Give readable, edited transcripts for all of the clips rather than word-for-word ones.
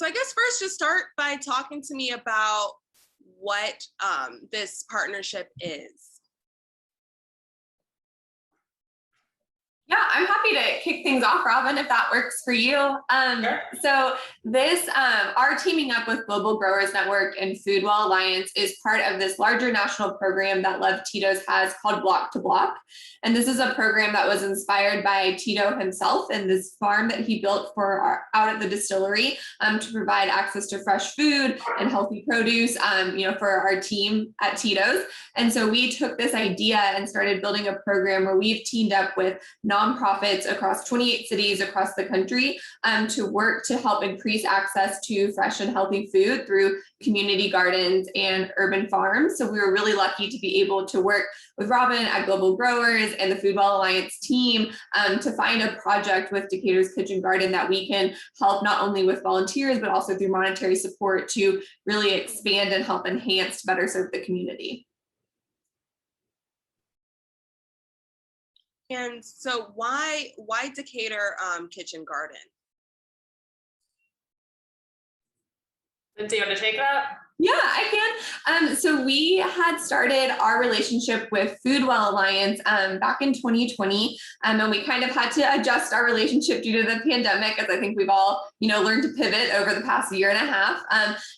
So I guess first just start by talking to me about what this partnership is. Yeah, I'm happy to kick things off, Robin, if that works for you. Sure. So this, our teaming up with Global Growers Network and Foodwell Alliance is part of this larger national program that Love Tito's has called Block to Block. And this is a program that was inspired by Tito himself and this farm that he built for out at the distillery to provide access to fresh food and healthy produce, for our team at Tito's. And so we took this idea and started building a program where we've teamed up with nonprofits across 28 cities across the country to work to help increase access to fresh and healthy food through community gardens and urban farms. So we were really lucky to be able to work with Robin at Global Growers and the Foodwell Alliance team to find a project with Decatur's Kitchen Garden that we can help not only with volunteers, but also through monetary support to really expand and help enhance to better serve the community. And so why Decatur Kitchen Garden? Lindsay, you want to take that? Yeah, I can. So we had started our relationship with Foodwell Alliance back in 2020, and we kind of had to adjust our relationship due to the pandemic, as I think we've all, learned to pivot over the past year and a half.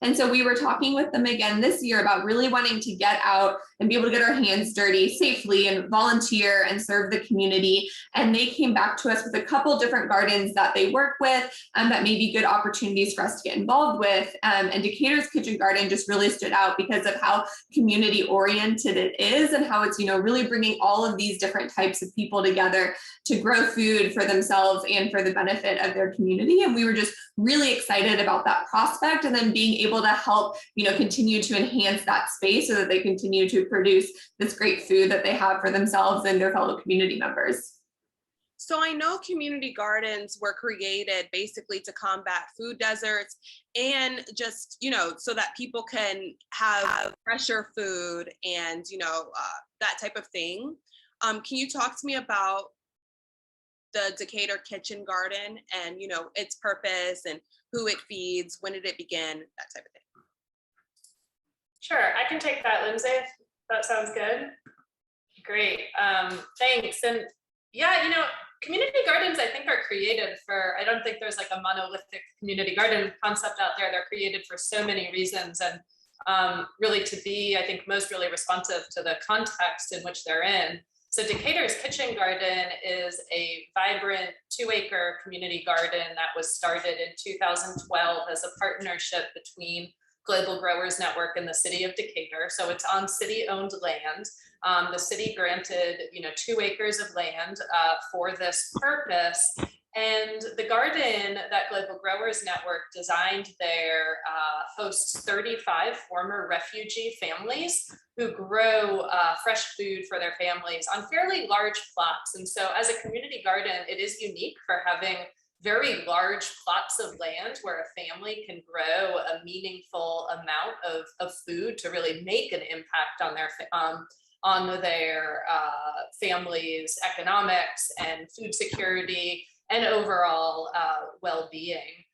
And so we were talking with them again this year about really wanting to get out and be able to get our hands dirty safely and volunteer and serve the community. And they came back to us with a couple different gardens that they work with that may be good opportunities for us to get involved with. And Decatur's Kitchen Garden just really stood out because of how community oriented it is and how it's, really bringing all of these different types of people together to grow food for themselves and for the benefit of their community. And we were just really excited about that prospect and then being able to help, continue to enhance that space so that they continue to produce this great food that they have for themselves and their fellow community members. So I know community gardens were created basically to combat food deserts and just, so that people can have fresher food and, that type of thing. Can you talk to me about the Decatur Kitchen Garden and, its purpose and who it feeds, when did it begin, that type of thing? Sure, I can take that, Lindsay, if that sounds good. Great, thanks. And yeah, community gardens, I think, are created for, I don't think there's like a monolithic community garden concept out there. They're created for so many reasons and really to be, I think, most really responsive to the context in which they're in. So Decatur's Kitchen Garden is a vibrant 2-acre community garden that was started in 2012 as a partnership between Global Growers Network and the city of Decatur. So it's on city-owned land. The city granted, 2 acres of land for this purpose. And the garden that Global Growers Network designed there hosts 35 former refugee families who grow fresh food for their families on fairly large plots. And so as a community garden, it is unique for having very large plots of land where a family can grow a meaningful amount of food to really make an impact on their family's economics and food security and overall well-being.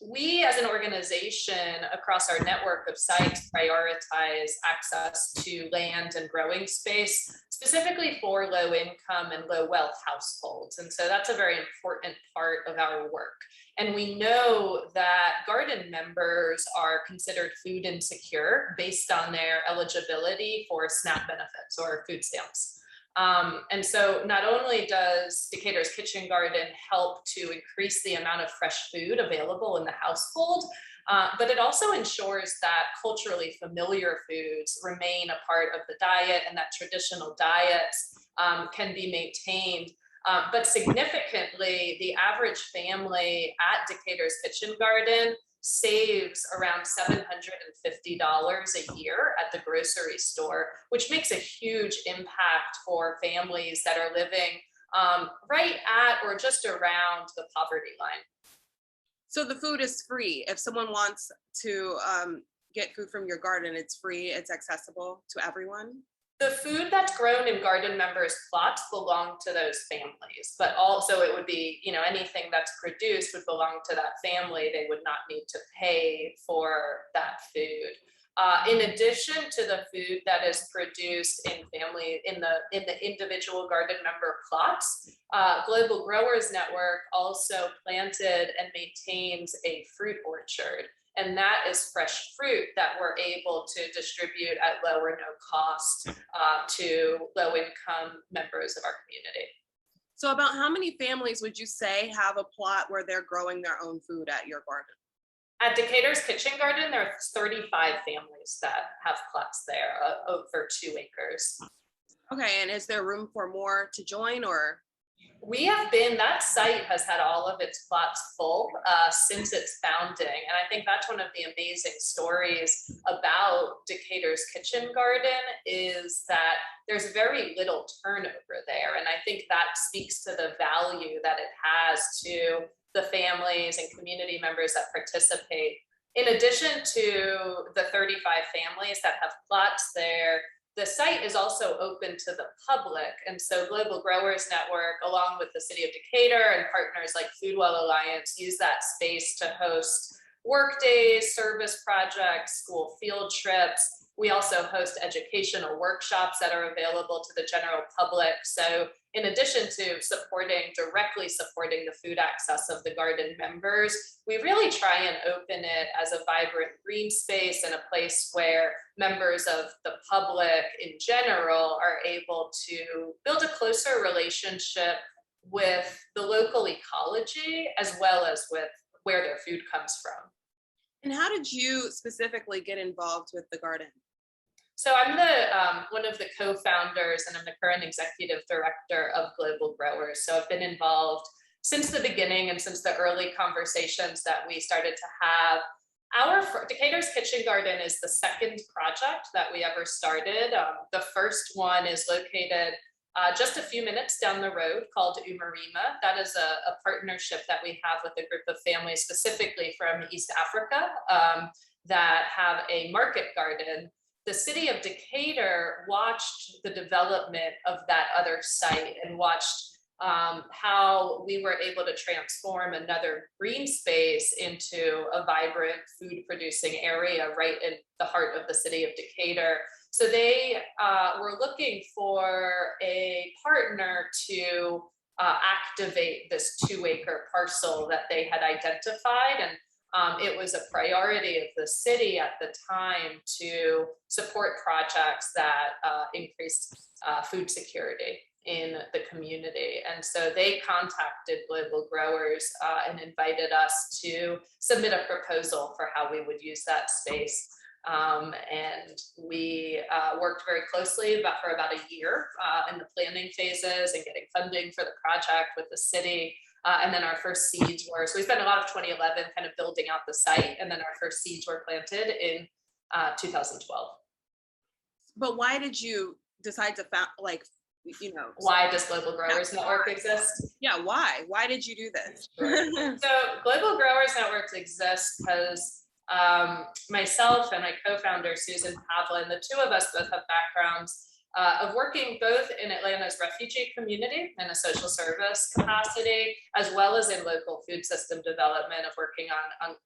We as an organization across our network of sites prioritize access to land and growing space, specifically for low income and low wealth households. And so that's a very important part of our work. And we know that garden members are considered food insecure based on their eligibility for SNAP benefits or food stamps. And so not only does Decatur's Kitchen Garden help to increase the amount of fresh food available in the household, but it also ensures that culturally familiar foods remain a part of the diet and that traditional diets can be maintained. But significantly, the average family at Decatur's Kitchen Garden saves around $750 a year at the grocery store, which makes a huge impact for families that are living right at or just around the poverty line. So the food is free. If someone wants to get food from your garden, it's free, it's accessible to everyone? The food that's grown in garden members' plots belong to those families, but also it would be, anything that's produced would belong to that family. They would not need to pay for that food. In addition to the food that is produced in the individual garden member plots, Global Growers Network also planted and maintains a fruit orchard. And that is fresh fruit that we're able to distribute at low or no cost to low-income members of our community. So about how many families would you say have a plot where they're growing their own food at your garden? At Decatur's Kitchen Garden, there are 35 families that have plots there, over 2 acres. Okay, and is there room for more to join, or? That site has had all of its plots full since its founding. And I think that's one of the amazing stories about Decatur's Kitchen Garden is that there's very little turnover there. And I think that speaks to the value that it has to the families and community members that participate. In addition to the 35 families that have plots there, the site is also open to the public. And so Global Growers Network, along with the City of Decatur and partners like Foodwell Alliance, use that space to host work days, service projects, school field trips. We also host educational workshops that are available to the general public. So in addition to directly supporting the food access of the garden members, we really try and open it as a vibrant green space and a place where members of the public in general are able to build a closer relationship with the local ecology as well as with where their food comes from. And how did you specifically get involved with the garden? So I'm one of the co-founders and I'm the current executive director of Global Growers. So I've been involved since the beginning and since the early conversations that we started to have. Our Decatur's Kitchen Garden is the second project that we ever started. The first one is located just a few minutes down the road called Umarima. That is a partnership that we have with a group of families specifically from East Africa that have a market garden. The city of Decatur watched the development of that other site and watched how we were able to transform another green space into a vibrant food producing area right in the heart of the city of Decatur. So they were looking for a partner to activate this 2-acre parcel that they had identified. And it was a priority of the city at the time to support projects that increased food security in the community. And so they contacted Global Growers and invited us to submit a proposal for how we would use that space. And we worked very closely for about a year in the planning phases and getting funding for the project with the city. And then our first seeds so we spent a lot of 2011 kind of building out the site, and then our first seeds were planted in 2012. But why did you decide to why does Global Growers Network exist? Yeah, why? Why did you do this? Sure. So Global Growers Network exists because myself and my co-founder, Susan Pavlin, the two of us both have backgrounds of working both in Atlanta's refugee community in a social service capacity, as well as in local food system development of working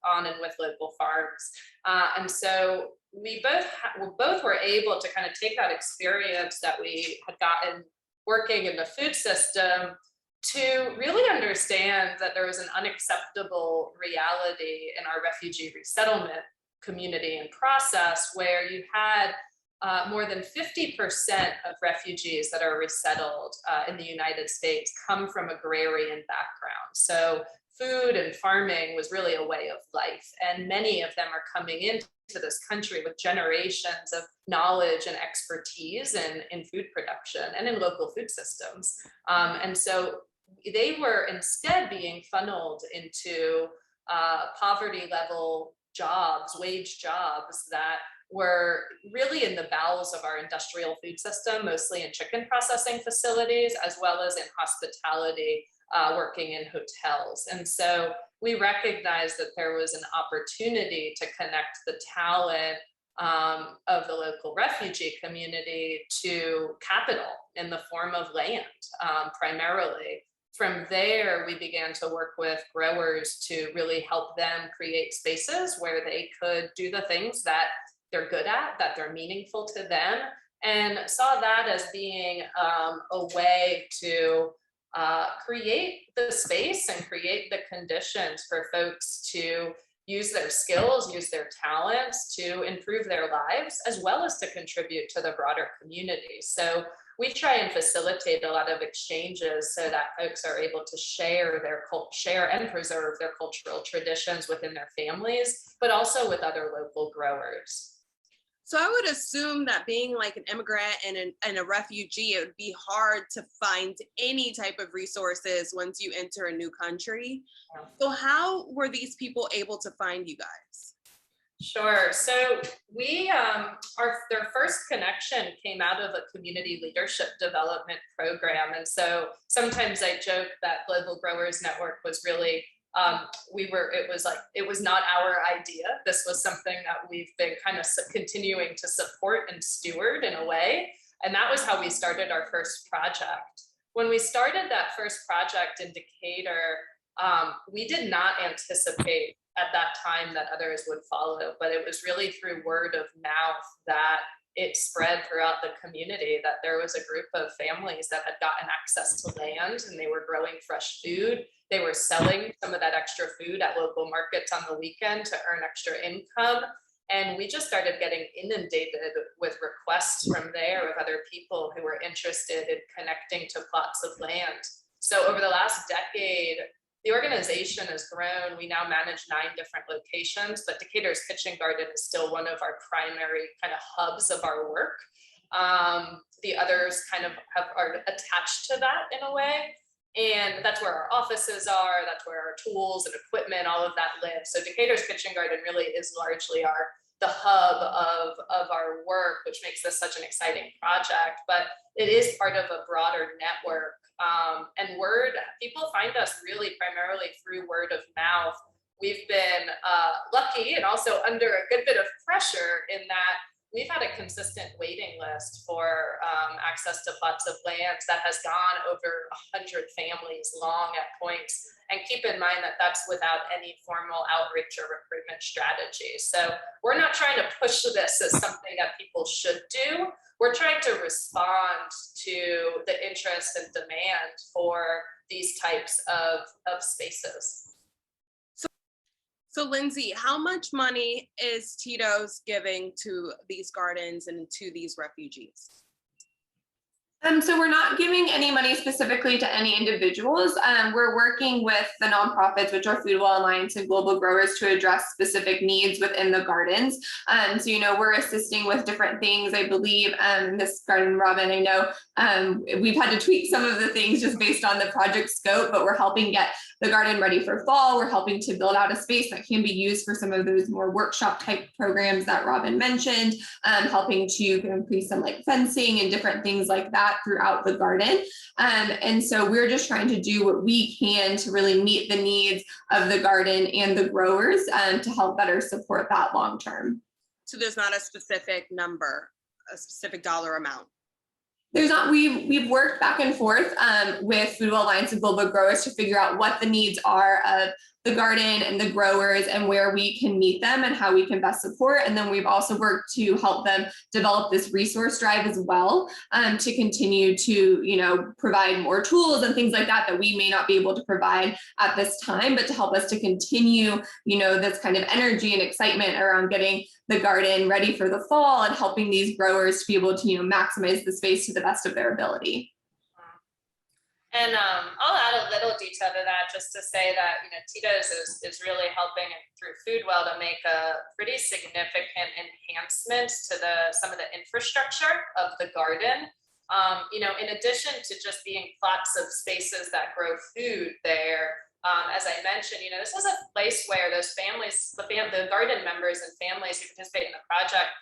on and with local farms. And so we both were able to kind of take that experience that we had gotten working in the food system to really understand that there was an unacceptable reality in our refugee resettlement community and process where you had more than 50% of refugees that are resettled in the United States come from agrarian backgrounds. So food and farming was really a way of life. And many of them are coming into this country with generations of knowledge and expertise in food production and in local food systems. And so they were instead being funneled into poverty level jobs, wage jobs that were really in the bowels of our industrial food system, mostly in chicken processing facilities, as well as in hospitality, working in hotels. And so we recognized that there was an opportunity to connect the talent of the local refugee community to capital in the form of land, primarily. From there, we began to work with growers to really help them create spaces where they could do the things that they're good at, that they're meaningful to them, and saw that as being a way to create the space and create the conditions for folks to use their skills, use their talents to improve their lives, as well as to contribute to the broader community. So we try and facilitate a lot of exchanges so that folks are able to share and preserve their cultural traditions within their families, but also with other local growers. So I would assume that being like an immigrant and a refugee, it would be hard to find any type of resources once you enter a new country. Yeah. So how were these people able to find you guys? Sure. So their first connection came out of a community leadership development program. And so sometimes I joke that Global Growers Network was really it was not our idea. This was something that we've been kind of continuing to support and steward in a way. And that was how we started our first project. When we started that first project in Decatur, we did not anticipate at that time that others would follow, but it was really through word of mouth that it spread throughout the community, that there was a group of families that had gotten access to land and they were growing fresh food. They were selling some of that extra food at local markets on the weekend to earn extra income. And we just started getting inundated with requests from there of other people who were interested in connecting to plots of land. So over the last decade, the organization has grown. We now manage 9 different locations, but Decatur's Kitchen Garden is still one of our primary kind of hubs of our work. The others kind of are attached to that in a way. And that's where our offices are, that's where our tools and equipment, all of that live. So Decatur's Kitchen Garden really is largely the hub of our work, which makes this such an exciting project, but it is part of a broader network. And people find us really primarily through word of mouth. We've been lucky and also under a good bit of pressure in that we've had a consistent waiting list for access to plots of land that has gone over 100 families long at points. And keep in mind that that's without any formal outreach or recruitment strategy. So we're not trying to push this as something that people should do. We're trying to respond to the interest and demand for these types of spaces. So Lindsay, how much money is Tito's giving to these gardens and to these refugees? So we're not giving any money specifically to any individuals. We're working with the nonprofits, which are Food Well Alliance and Global Growers, to address specific needs within the gardens. So, we're assisting with different things. I believe this garden, Robin, I know we've had to tweak some of the things just based on the project scope, but we're helping get the garden ready for fall. We're helping to build out a space that can be used for some of those more workshop type programs that Robin mentioned, helping to increase some like fencing and different things like that throughout the garden. And so we're just trying to do what we can to really meet the needs of the garden and the growers to help better support that long term. So there's not a specific number, a specific dollar amount? There's not. We've worked back and forth with Food Well Alliance and Global Growers to figure out what the needs are of the garden and the growers and where we can meet them and how we can best support. And then we've also worked to help them develop this resource drive as well, to continue to, provide more tools and things like that that we may not be able to provide at this time, but to help us to continue, this kind of energy and excitement around getting the garden ready for the fall and helping these growers to be able to, maximize the space to the best of their ability. And I'll add a little detail to that just to say that, Tito's is really helping through Food Well to make a pretty significant enhancement to some of the infrastructure of the garden. In addition to just being plots of spaces that grow food there, as I mentioned, this is a place where those families, the garden members and families who participate in the project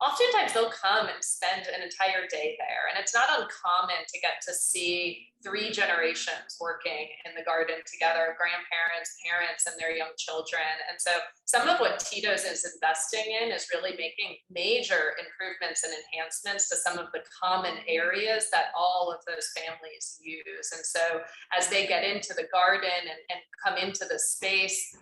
oftentimes they'll come and spend an entire day there. And it's not uncommon to get to see 3 generations working in the garden together, grandparents, parents, and their young children. And so some of what Tito's is investing in is really making major improvements and enhancements to some of the common areas that all of those families use. And so as they get into the garden and come into the space,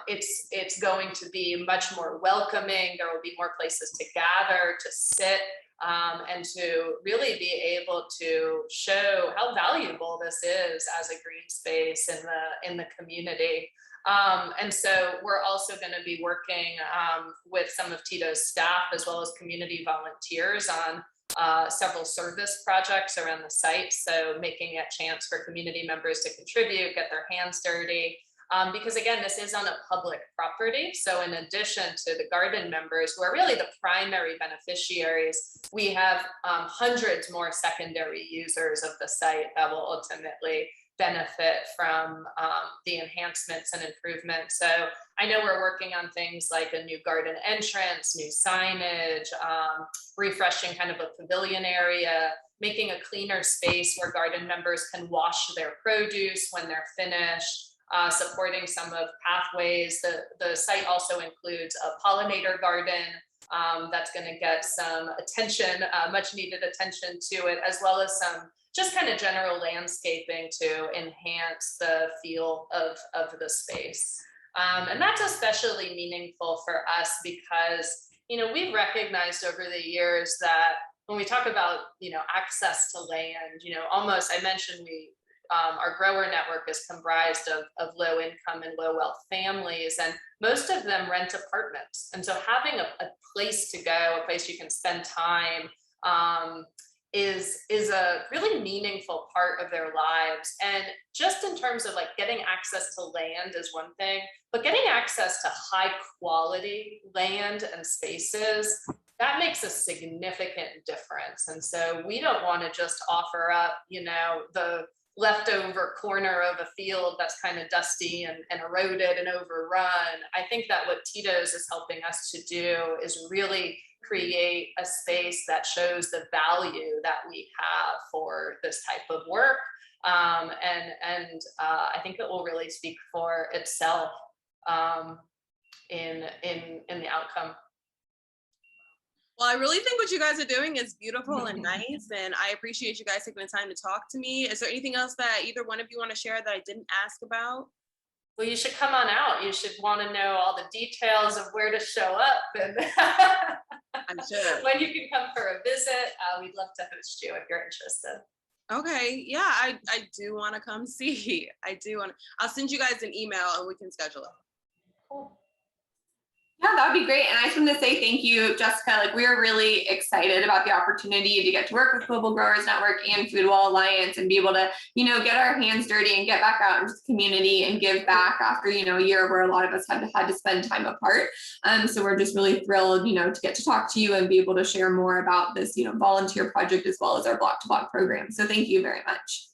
it's going to be much more welcoming. There will be more places to gather, to sit, and to really be able to show how valuable this is as a green space in the community. And so we're also going to be working with some of Tito's staff as well as community volunteers on several service projects around the site. So making it a chance for community members to contribute, get their hands dirty. Because again, this is on a public property. So in addition to the garden members, who are really the primary beneficiaries, we have hundreds more secondary users of the site that will ultimately benefit from the enhancements and improvements. So I know we're working on things like a new garden entrance, new signage, refreshing kind of a pavilion area, making a cleaner space where garden members can wash their produce when they're finished. Supporting some of pathways. The site also includes a pollinator garden that's going to get some attention, much needed attention to it, as well as some just kind of general landscaping to enhance the feel of the space. And that's especially meaningful for us because, we've recognized over the years that when we talk about, access to land, almost, I mentioned our grower network is comprised of low income and low wealth families, and most of them rent apartments. And so having a place to go, a place you can spend time, is a really meaningful part of their lives. And just in terms of like getting access to land is one thing, but getting access to high quality land and spaces, that makes a significant difference. And so we don't want to just offer up, the leftover corner of a field that's kind of dusty and eroded and overrun. I think that what Tito's is helping us to do is really create a space that shows the value that we have for this type of work. And I think it will really speak for itself in the outcome. Well, I really think what you guys are doing is beautiful and nice, and I appreciate you guys taking the time to talk to me. Is there anything else that either one of you want to share that I didn't ask about? Well, you should come on out. You should want to know all the details of where to show up and I'm sure. when you can come for a visit. We'd love to host you if you're interested. Okay, yeah, I do want to come see. I'll send you guys an email and we can schedule it. Cool. Yeah, that would be great. And I just want to say thank you, Jessica. Like, we're really excited about the opportunity to get to work with Global Growers Network and Food Wall Alliance and be able to, get our hands dirty and get back out into the community and give back after, a year where a lot of us had to spend time apart. So we're just really thrilled, to get to talk to you and be able to share more about this, volunteer project as well as our block to block program. So thank you very much.